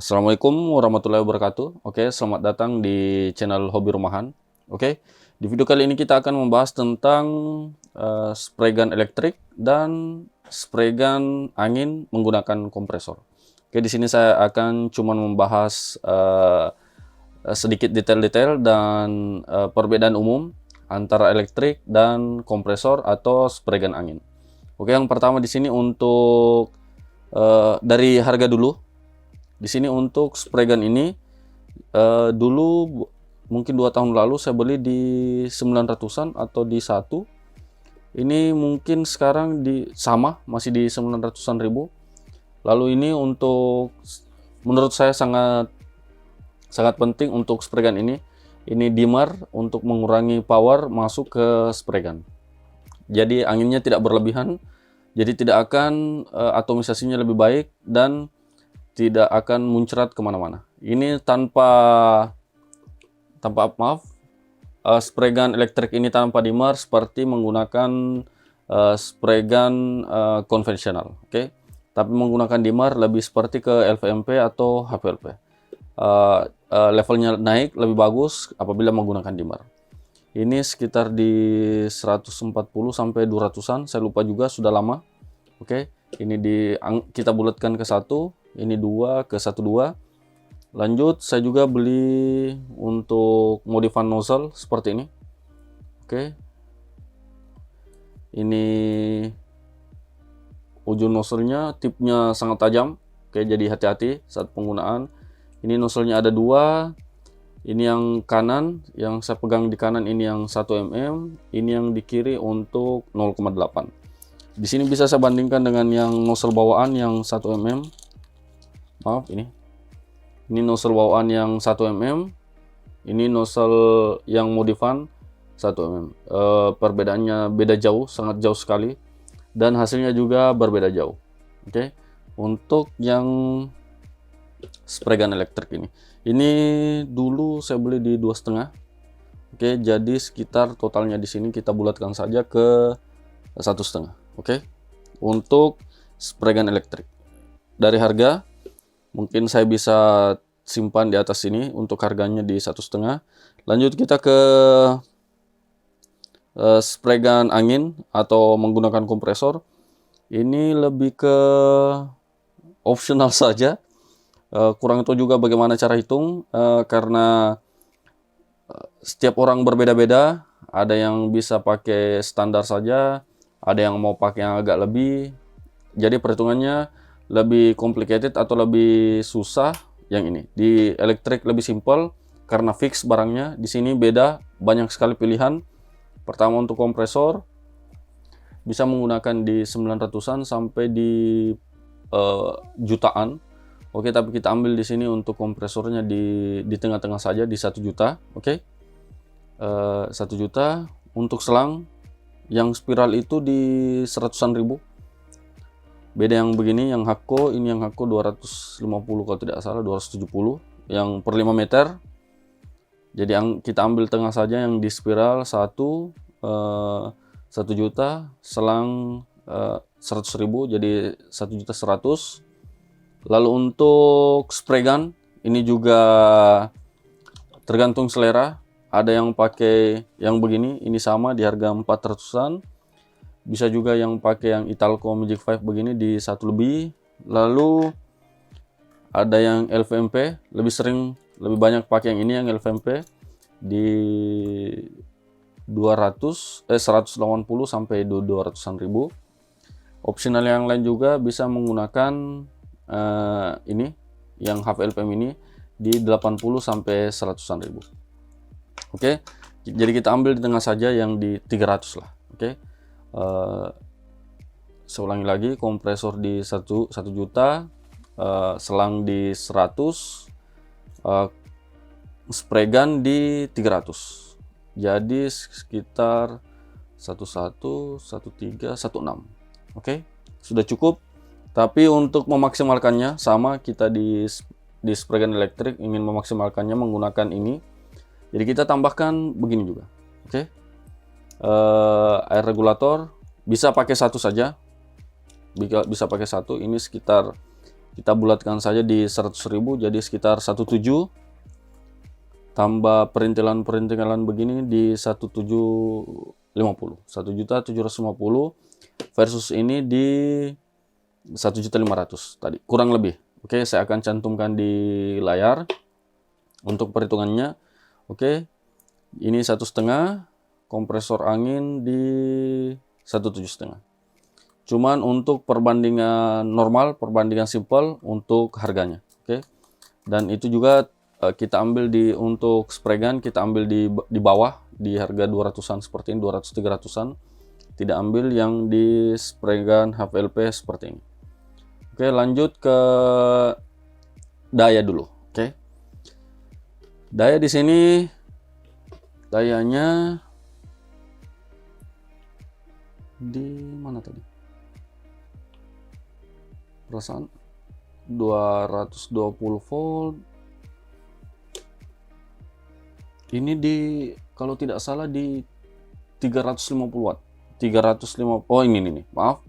Assalamualaikum warahmatullahi wabarakatuh. Oke, selamat datang di channel Hobi Rumahan. Oke, di video kali ini kita akan membahas tentang spray gun elektrik dan spray gun angin menggunakan kompresor. Oke, di sini saya akan cuma membahas sedikit detail-detail dan perbedaan umum antara elektrik dan kompresor atau spray gun angin. Oke, yang pertama di sini untuk dari harga dulu. Di sini untuk spray gun ini dulu mungkin 2 tahun lalu saya beli di 900-an atau di 1. Ini mungkin sekarang masih di 900-an ribu. Lalu ini untuk menurut saya sangat penting untuk spray gun ini. Ini dimmer untuk mengurangi power masuk ke spray gun. Jadi anginnya tidak berlebihan. Jadi tidak akan atomisasinya lebih baik dan tidak akan muncrat kemana-mana. Ini spray gun elektrik ini tanpa dimmer seperti menggunakan spray gun konvensional, oke? Tapi menggunakan dimmer lebih seperti ke LVMP atau HVLP. Levelnya naik lebih bagus apabila menggunakan dimmer. Ini sekitar di 140 sampai 200-an, saya lupa juga, sudah lama. Oke, ini kita bulatkan ke 1. Ini 2 ke 1-2. Lanjut saya juga beli untuk modifan nozzle seperti ini. Oke. Ini ujung nozzle-nya tipnya sangat tajam. Oke, jadi hati-hati saat penggunaan. Ini nozzle-nya ada 2. Ini yang kanan, yang saya pegang di kanan ini yang 1 mm, ini yang di kiri untuk 0,8. Di sini bisa saya bandingkan dengan yang nozzle bawaan yang 1 mm. Maaf, ini nozzle bawaan yang 1 mm, ini nozzle yang modifan 1 mm. Perbedaannya beda jauh, sangat jauh sekali, dan hasilnya juga berbeda jauh. Oke, untuk yang spray gun elektrik ini dulu saya beli di 2,5. Oke, jadi sekitar totalnya di sini kita bulatkan saja ke 1,5. Oke, untuk spray gun elektrik dari harga mungkin saya bisa simpan di atas sini untuk harganya di 1,5. Lanjut kita ke spray gun angin atau menggunakan kompresor. Ini lebih ke optional saja. Kurang tahu juga bagaimana cara hitung karena setiap orang berbeda-beda. Ada yang bisa pakai standar saja, ada yang mau pakai yang agak lebih. Jadi perhitungannya lebih complicated atau lebih susah yang ini. Di elektrik lebih simple karena fix barangnya. Di sini beda, banyak sekali pilihan. Pertama untuk kompresor bisa menggunakan di 900-an sampai di jutaan. Oke, tapi kita ambil di sini untuk kompresornya di tengah-tengah saja di 1 juta. Oke, 1 juta. Untuk selang yang spiral itu di 100-an ribu. Beda yang begini, yang Hakko, ini yang Hakko 250 kalau tidak salah, 270 yang per 5 meter. Jadi kita ambil tengah saja yang di spiral 1 juta, selang 100.000 jadi 1.100.000. Lalu untuk spray gun ini juga tergantung selera. Ada yang pakai yang begini, ini sama di harga 400-an. Bisa juga yang pakai yang Italco Magic 5 begini di 1 lebih. Lalu ada yang LVMP, lebih banyak pakai yang ini, yang LVMP di 180 sampai 200-an ribu. Opsional yang lain juga bisa menggunakan ini yang HVLP ini di 80 sampai 100-an ribu. Oke, jadi kita ambil di tengah saja yang di 300 lah. Oke. Saya ulangi lagi, kompresor di 1 juta, selang di 100, spray gun di 300. Jadi sekitar 11, 13, 16. Oke, sudah cukup. Tapi untuk memaksimalkannya sama, kita di spray gun elektrik ingin memaksimalkannya menggunakan ini. Jadi kita tambahkan begini juga. Oke. Air regulator bisa pakai 1 saja, bisa pakai 1. Ini sekitar Kita bulatkan saja di 100.000, jadi sekitar 17, tambah perintilan-perintilan begini di 1.750, 1.750 versus ini di 1.500 tadi, kurang lebih. Oke, saya akan cantumkan di layar untuk perhitungannya. Oke, ini 1,5, kompresor angin di 1,7,5. Cuman untuk perbandingan normal, perbandingan simple untuk harganya. Oke, dan itu juga kita ambil untuk spray gun, kita ambil di bawah di harga 200-an seperti ini, 200-300-an. Tidak ambil yang di spray gun HVLP seperti ini. Oke, lanjut ke daya dulu. Oke, daya di sini, dayanya di mana tadi? Perasaan 220 volt. Ini kalau tidak salah di 350 watt. 350. Oh, ini maaf.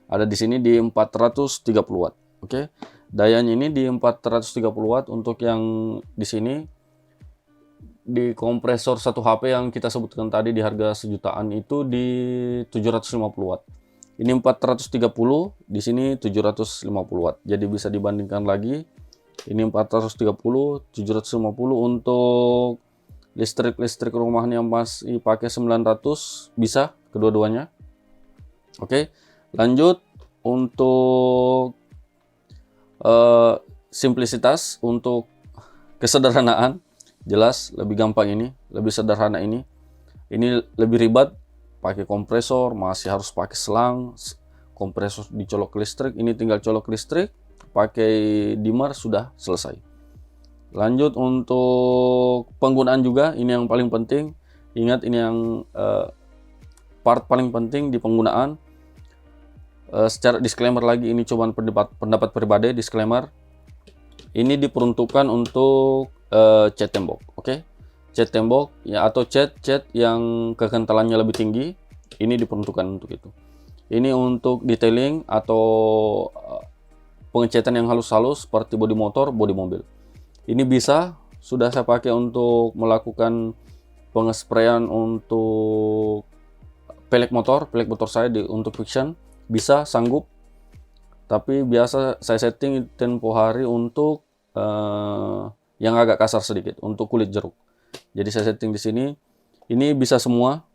Ada di sini di 430 watt. Oke. Dayanya ini di 430 watt untuk yang di sini di kompresor 1 HP yang kita sebutkan tadi di harga sejutaan itu di 750 watt. Ini 430, di sini 750 watt. Jadi bisa dibandingkan lagi. Ini 430, 750 untuk listrik rumahan yang masih pakai 900 bisa kedua-duanya. Oke, lanjut untuk simplisitas, untuk kesederhanaan. Jelas lebih gampang ini, lebih sederhana ini. Ini lebih ribet, pakai kompresor, masih harus pakai selang, kompresor dicolok listrik. Ini tinggal colok listrik, pakai dimmer, sudah selesai. Lanjut untuk penggunaan juga, ini yang paling penting. Ingat, ini yang part paling penting di penggunaan. Secara disclaimer lagi, ini cuma pendapat pribadi, disclaimer. Ini diperuntukkan untuk cat tembok, oke? Cat tembok ya, atau cat yang kekentalannya lebih tinggi, ini diperuntukkan untuk itu. Ini untuk detailing atau pengecatan yang halus-halus seperti bodi motor, bodi mobil. Ini bisa, sudah saya pakai untuk melakukan pengesprayan untuk pelek motor saya untuk fiction, bisa, sanggup. Tapi biasa saya setting tempo hari untuk yang agak kasar sedikit, untuk kulit jeruk. Jadi saya setting di sini. Ini bisa semua.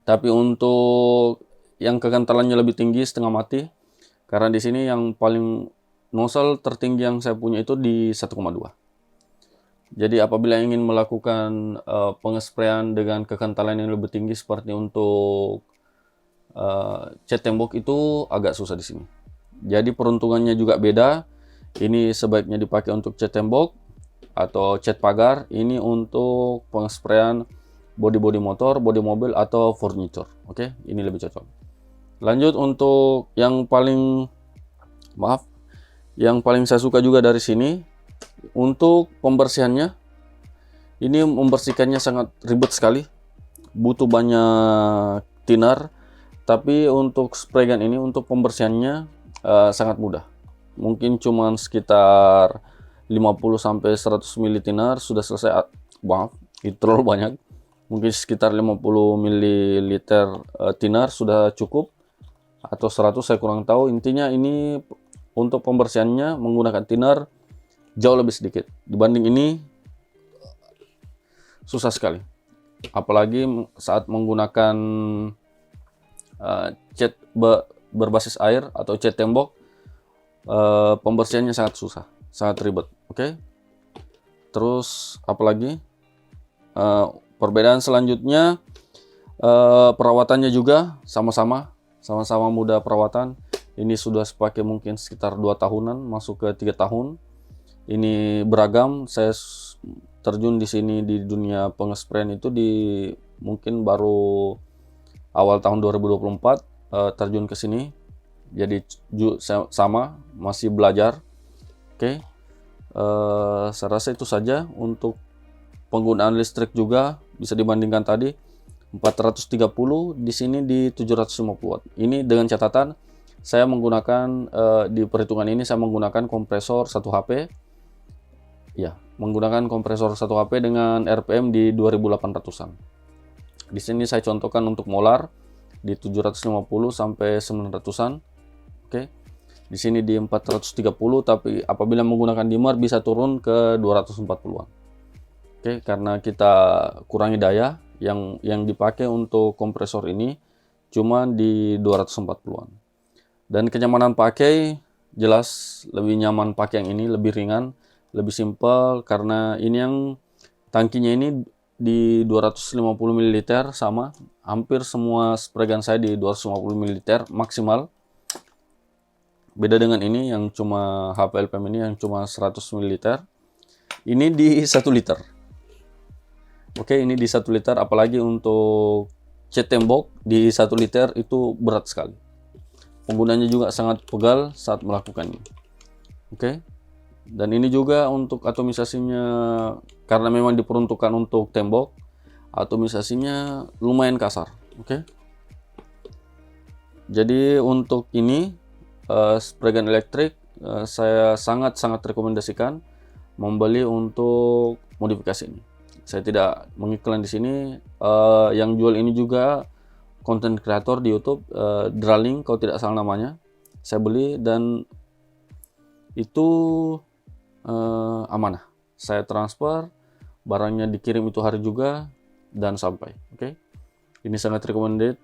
Tapi untuk yang kekentalannya lebih tinggi, setengah mati. Karena di sini yang paling nozzle tertinggi yang saya punya itu di 1,2. Jadi apabila ingin melakukan pengesprayan dengan kekentalan yang lebih tinggi seperti untuk cat tembok, itu agak susah di sini. Jadi peruntungannya juga beda. Ini sebaiknya dipakai untuk cat tembok atau cat pagar. Ini untuk pengesprayan bodi motor, bodi mobil atau furniture. Oke, ini lebih cocok. Lanjut untuk yang paling saya suka juga dari sini, untuk pembersihannya. Ini membersihkannya sangat ribet sekali, butuh banyak thinner. Tapi untuk spray gun ini, untuk pembersihannya sangat mudah. Mungkin cuma sekitar 50-100 ml thinner sudah selesai. Itu terlalu banyak. Mungkin sekitar 50 ml thinner sudah cukup, atau 100, saya kurang tahu. Intinya ini untuk pembersihannya menggunakan thinner jauh lebih sedikit. Dibanding ini susah sekali. Apalagi saat menggunakan cat berbasis air atau cat tembok, pembersihannya sangat susah, sangat ribet. Oke. Terus apalagi perbedaan selanjutnya, perawatannya juga sama-sama mudah perawatan. Ini sudah pakai mungkin sekitar 2 tahunan, masuk ke 3 tahun. Ini beragam. Saya terjun di sini di dunia pengesprayan itu mungkin baru awal tahun 2024 terjun ke sini. Jadi sama, masih belajar. Oke. Saya rasa itu saja. Untuk penggunaan listrik juga bisa dibandingkan tadi 430, di sini di 750 watt. Ini dengan catatan saya menggunakan di perhitungan ini saya menggunakan kompresor 1 HP. Ya, menggunakan kompresor 1 HP dengan RPM di 2800-an. Di sini saya contohkan untuk molar di 750 sampai 900-an. Oke. Di sini di 430, tapi apabila menggunakan dimmer bisa turun ke 240-an. Oke, karena kita kurangi daya yang dipakai untuk kompresor ini cuma di 240-an. Dan kenyamanan pakai jelas lebih nyaman pakai yang ini, lebih ringan, lebih simpel karena ini yang tangkinya ini di 250 ml sama. Hampir semua spray gun saya di 250 ml maksimal. Beda dengan ini yang cuma HP LPM ini yang cuma 100 ml. Ini di 1 liter. Oke, ini di 1 liter, apalagi untuk cat tembok di 1 liter itu berat sekali. Penggunanya juga sangat pegal saat melakukannya. Oke. Dan ini juga untuk atomisasinya, karena memang diperuntukkan untuk tembok, atomisasinya lumayan kasar. Oke. Jadi untuk ini spray gun elektrik saya sangat-sangat rekomendasikan membeli untuk modifikasi ini. Saya tidak mengiklan di sini. Yang jual ini juga konten kreator di YouTube, Draling kalau tidak salah namanya. Saya beli dan itu amanah. Saya transfer, barangnya dikirim itu hari juga dan sampai. Oke. Ini sangat recommended,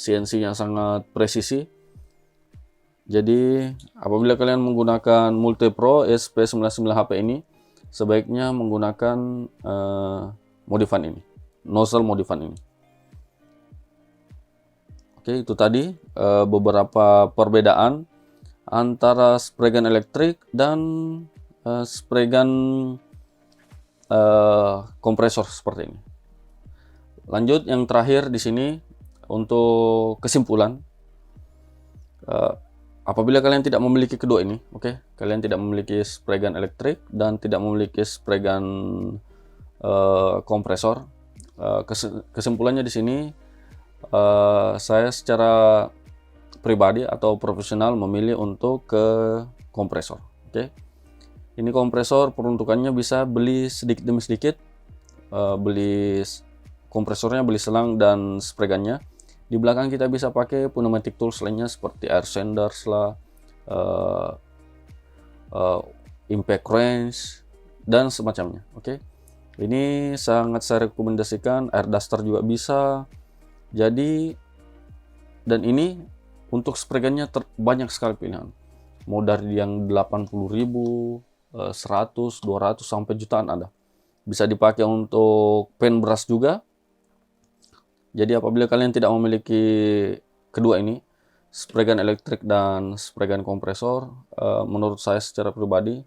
CNC-nya sangat presisi. Jadi apabila kalian menggunakan Multipro SP99HP ini, sebaiknya menggunakan modifan ini, nozzle modifan ini. Oke, itu tadi beberapa perbedaan antara spray gun elektrik dan spray gun kompresor seperti ini. Lanjut yang terakhir di sini untuk kesimpulan. Apabila kalian tidak memiliki kedua ini, oke, kalian tidak memiliki spray gun elektrik dan tidak memiliki spray gun kompresor, kesimpulannya di sini saya secara pribadi atau profesional memilih untuk ke kompresor. Oke. Ini kompresor peruntukannya bisa beli sedikit demi sedikit, beli kompresornya, beli selang dan spray gunnya. Di belakang kita bisa pakai pneumatic tools lainnya seperti air sanders lah, impact wrench dan semacamnya. Oke. Ini sangat saya rekomendasikan. Air duster juga bisa. Jadi, dan ini untuk spray gunnya banyak sekali pilihan. Mau dari yang 80.000, 100, 200 sampai jutaan ada. Bisa dipakai untuk paintbrush juga. Jadi apabila kalian tidak memiliki kedua ini, spray gun elektrik dan spray gun kompresor, menurut saya secara pribadi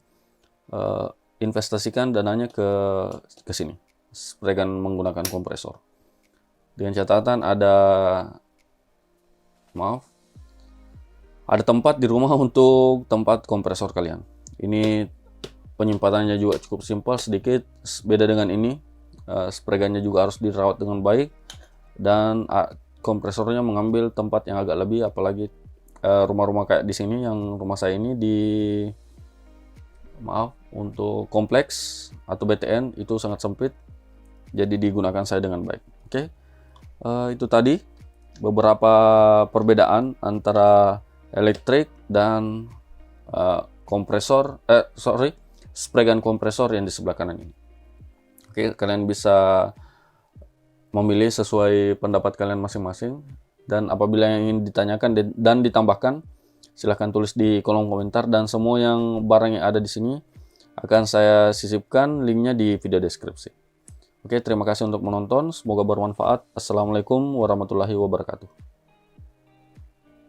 investasikan dananya ke sini. Spray gun menggunakan kompresor. Dengan catatan ada tempat di rumah untuk tempat kompresor kalian. Ini penyimpanannya juga cukup simpel, sedikit beda dengan ini. Spray gunnya juga harus dirawat dengan baik dan kompresornya mengambil tempat yang agak lebih, apalagi rumah-rumah kayak di sini, yang rumah saya ini di untuk kompleks atau BTN itu sangat sempit, jadi digunakan saya dengan baik. Oke. Itu tadi beberapa perbedaan antara elektrik dan spray gun kompresor yang di sebelah kanan ini. Oke, kalian bisa memilih sesuai pendapat kalian masing-masing, dan apabila yang ingin ditanyakan dan ditambahkan, silahkan tulis di kolom komentar, dan semua yang barang yang ada di sini akan saya sisipkan linknya di video deskripsi. Oke, terima kasih untuk menonton. Semoga bermanfaat. Assalamualaikum warahmatullahi wabarakatuh.